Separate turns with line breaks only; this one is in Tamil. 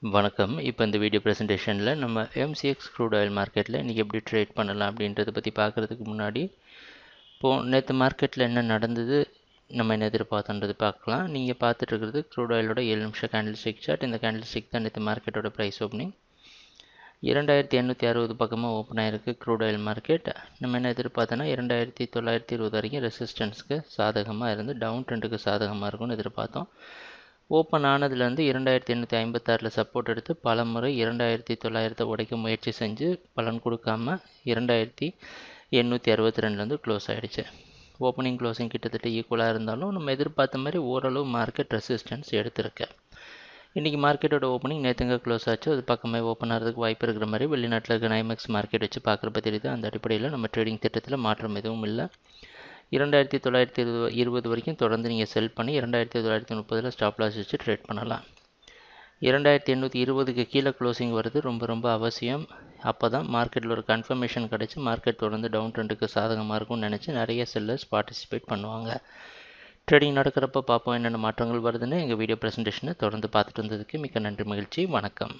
வணக்கம். இப்போ இந்த வீடியோ ப்ரெசன்டேஷனில் நம்ம MCX க்ரூட் ஆயில் மார்க்கெட்டில் இன்றைக்கி எப்படி ட்ரேட் பண்ணலாம் அப்படின்றத பற்றி பார்க்குறதுக்கு முன்னாடி நேற்று மார்க்கெட்டில் என்ன நடந்தது, நம்ம என்ன எதிர்பார்த்தோன்றது பார்க்கலாம். நீங்கள் பார்த்துட்டு இருக்கிறது க்ரூட் ஆயிலோட 7 நிமிஷம் கேண்டில் ஸ்டிக் சார்ட். இந்த கேண்டில் ஸ்டிக் தான் நேற்று மார்க்கெட்டோட ப்ரைஸ் ஓப்பனிங் 2860 பக்கமாக ஓப்பன் ஆகிருக்கு க்ரூட் ஆயில் மார்க்கெட். நம்ம என்ன எதிர்பார்த்தோன்னா 2920 வரைக்கும் ரெசிஸ்டன்ஸ்க்கு சாதகமாக இருந்து டவுன் ட்ரெண்டுக்கு சாதகமாக இருக்கும்னு எதிர்பார்த்தோம். ஓப்பன் ஆனதுலேருந்து 2856 சப்போர்ட் எடுத்து பல முறை 2900 உடைக்க முயற்சி செஞ்சு பலன் கொடுக்காம 2862 க்ளோஸ் ஆகிடுச்சு. ஓப்பனிங் க்ளோசிங் கிட்டத்தட்ட ஈக்குவலாக இருந்தாலும் நம்ம எதிர்பார்த்த மாதிரி ஓரளவு மார்க்கெட் ரெசிஸ்டன்ஸ் எடுத்திருக்கு. இன்றைக்கி மார்க்கெட்டோட ஓப்பனிங் நேற்றுங்க க்ளோஸ் ஆச்சு. அது பக்கமே ஓப்பன் ஆகிறதுக்கு வாய்ப்பு இருக்கிற மாதிரி வெளிநாட்டில் இருக்க ஐமெக்ஸ் மார்க்கெட் வச்சு பார்க்குறப்ப தெரியுது. அந்த அடிப்படையில் நம்ம ட்ரேடிங் திட்டத்தில் மாற்றம் எதுவும் இல்லை. 2920 வரைக்கும் தொடர்ந்து நீங்கள் செல் பண்ணி 2930 ஸ்டாப் லாஸ் வச்சு ட்ரேட் பண்ணலாம். 2820க்கு கீழே க்ளோசிங் வருது ரொம்ப அவசியம். அப்போ தான் மார்க்கெட்டில் ஒரு கன்ஃபர்மேஷன் கிடச்சி மார்க்கெட் தொடர்ந்து டவுன் ட்ரெண்டுக்கு சாதகமாக இருக்கும்னு நினச்சி நிறைய செல்லர்ஸ் பார்ட்டிசிபேட் பண்ணுவாங்க. ட்ரேடிங் நடக்கிறப்ப பார்ப்போம் என்னென்ன மாற்றங்கள் வருதுன்னு. எங்கள் வீடியோ ப்ரெசன்டேஷனை தொடர்ந்து பார்த்துட்டு வந்ததுக்கு மிக்க நன்றி, மகிழ்ச்சி, வணக்கம்.